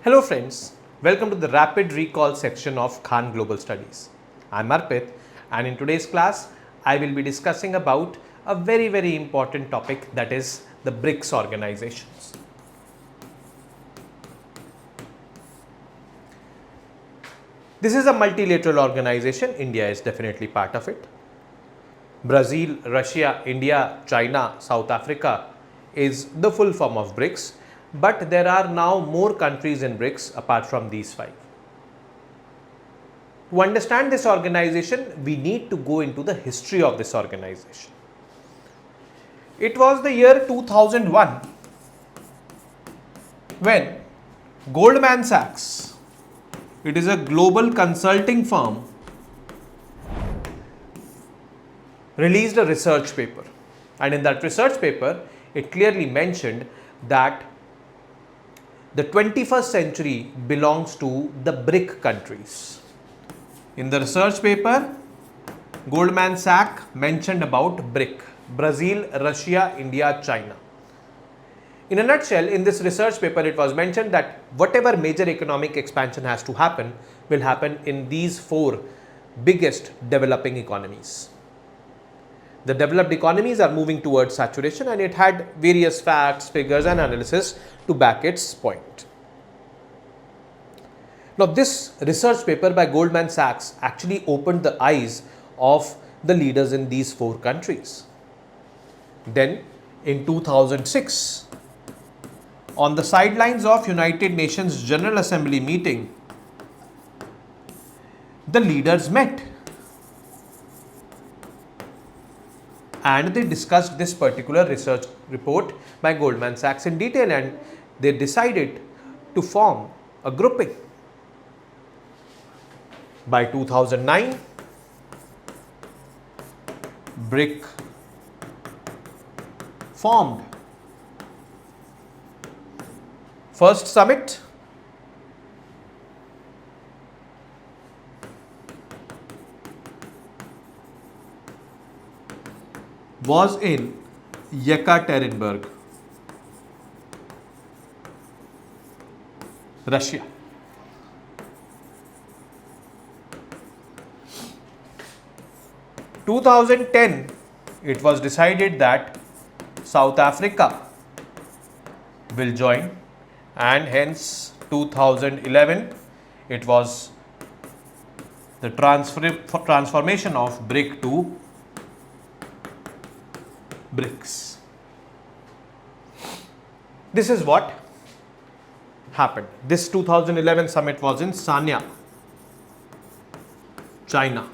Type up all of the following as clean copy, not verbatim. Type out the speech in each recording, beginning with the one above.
Hello friends, welcome to the rapid recall section of Khan Global Studies. I am Arpit and in today's class I will be discussing about a very important topic, that is the BRICS organizations. This is a multilateral organization. India is definitely part of it. Brazil, Russia, India, China, South Africa is the full form of BRICS. But there are now more countries in BRICS apart from these five. To understand this organization, we need to go into the history of this organization. It was the year 2001 when Goldman Sachs, it is a global consulting firm, released a research paper. And in that research paper, it clearly mentioned that the 21st century belongs to the BRIC countries. In the research paper, Goldman Sachs mentioned about BRIC: Brazil, Russia, India, China. In a nutshell, in this research paper, it was mentioned that whatever major economic expansion has to happen will happen in these four biggest developing economies. The developed economies are moving towards saturation, and it had various facts, figures and analysis to back its point. Now, this research paper by Goldman Sachs actually opened the eyes of the leaders in these four countries. Then, in 2006, on the sidelines of United Nations General Assembly meeting, the leaders met and they discussed this particular research report by Goldman Sachs in detail, and they decided to form a grouping. By 2009, BRIC formed. First summit was in Yekaterinburg, Russia. In 2010, it was decided that South Africa will join, and hence 2011 it was the transformation of BRIC to BRICS. This is what happened. This 2011 summit was in Sanya, China.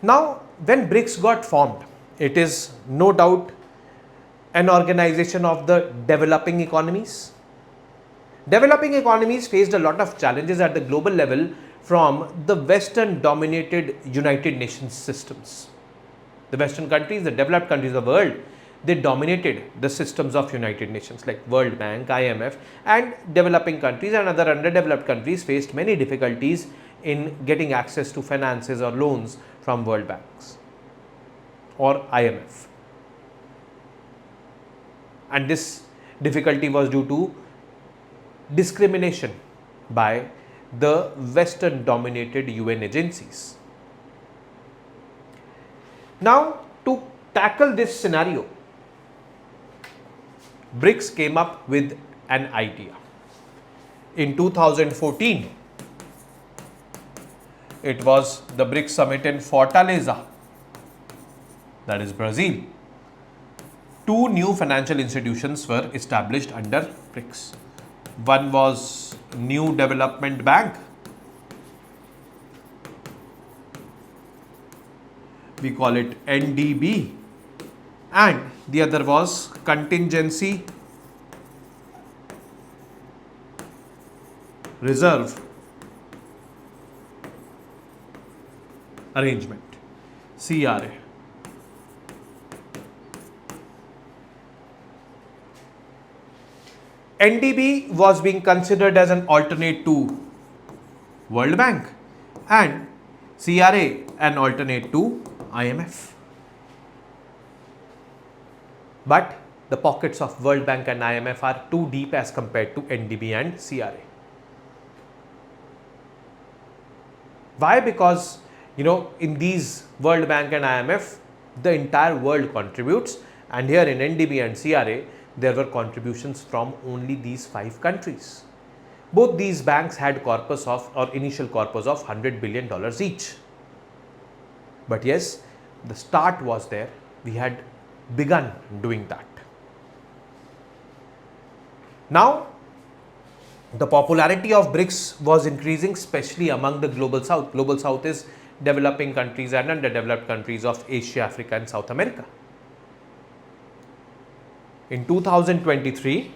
Now, when BRICS got formed, it is no doubt an organization of the developing economies. Developing economies faced a lot of challenges at the global level from the Western dominated United Nations systems. The Western countries, the developed countries of the world, they dominated the systems of United Nations like World Bank, IMF, and developing countries and other underdeveloped countries faced many difficulties in getting access to finances or loans from World Banks or IMF. And this difficulty was due to discrimination by the Western dominated UN agencies. Now, to tackle this scenario, BRICS came up with an idea. In 2014, it was the BRICS summit in Fortaleza, that is Brazil. Two new financial institutions were established under BRICS. One was New Development Bank. We call it NDB. And the other was Contingency Reserve Arrangement, CRA. NDB was being considered as an alternate to World Bank and CRA an alternate to IMF. But the pockets of World Bank and IMF are too deep as compared to NDB and CRA. Why? Because in these World Bank and IMF, the entire world contributes, and here in NDB and CRA, there were contributions from only these 5 countries. Both these banks had initial corpus of $100 billion each. But yes, the start was there. We had begun doing that. Now, the popularity of BRICS was increasing, especially among the Global South. Global South is developing countries and underdeveloped countries of Asia, Africa and South America. In 2023,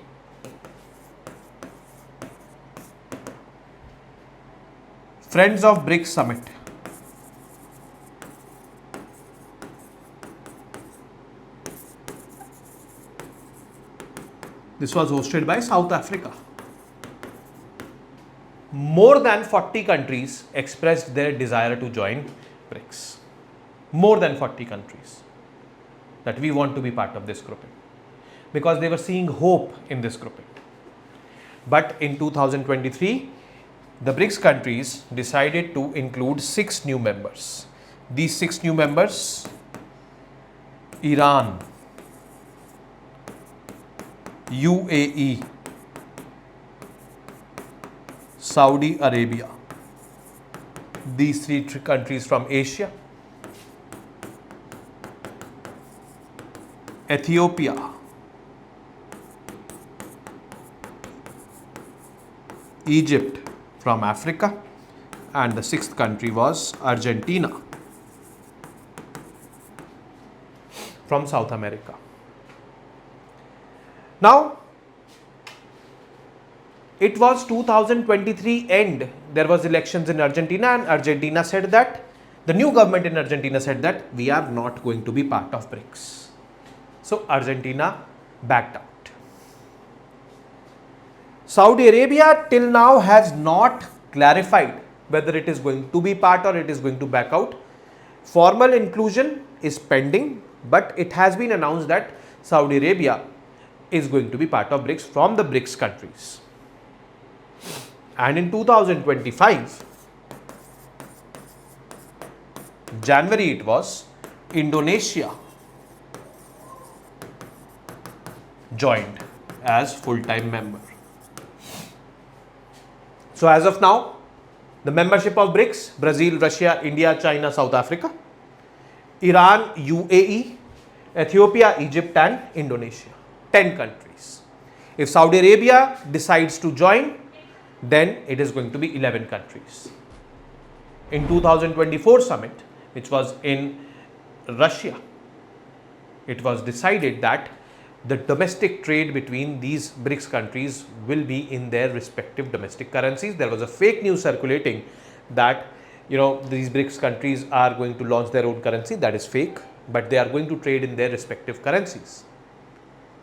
Friends of BRICS Summit. This was hosted by South Africa. More than 40 countries expressed their desire to join BRICS. More than 40 countries that we want to be part of this grouping, because they were seeing hope in this grouping. But in 2023, the BRICS countries decided to include 6 new members. These 6 new members: Iran, UAE, Saudi Arabia, these 3 countries from Asia, Ethiopia, Egypt from Africa, and the 6th country was Argentina from South America. Now, it was 2023 end, there was elections in Argentina, and Argentina said that, the new government in Argentina said that we are not going to be part of BRICS. So Argentina backed out. Saudi Arabia till now has not clarified whether it is going to be part or it is going to back out. Formal inclusion is pending, but it has been announced that Saudi Arabia is going to be part of BRICS from the BRICS countries. And in 2025, January it was, Indonesia joined as full-time member. So as of now, the membership of BRICS: Brazil, Russia, India, China, South Africa, Iran, UAE, Ethiopia, Egypt and Indonesia. 10 countries. If Saudi Arabia decides to join, then it is going to be 11 countries. In 2024 summit, which was in Russia, it was decided that the domestic trade between these BRICS countries will be in their respective domestic currencies. There was a fake news circulating that these BRICS countries are going to launch their own currency. That is fake, but they are going to trade in their respective currencies.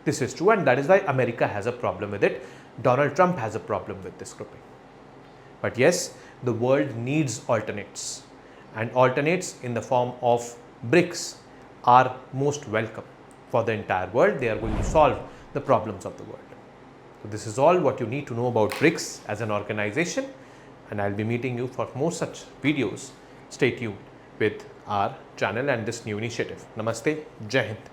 This is true, and that is why America has a problem with it. Donald Trump has a problem with this grouping. But yes, the world needs alternates, and alternates in the form of BRICS are most welcome for the entire world. They are going to solve the problems of the world. So this is all what you need to know about BRICS as an organization, and I will be meeting you for more such videos. Stay tuned with our channel and this new initiative. Namaste, Jai Hind.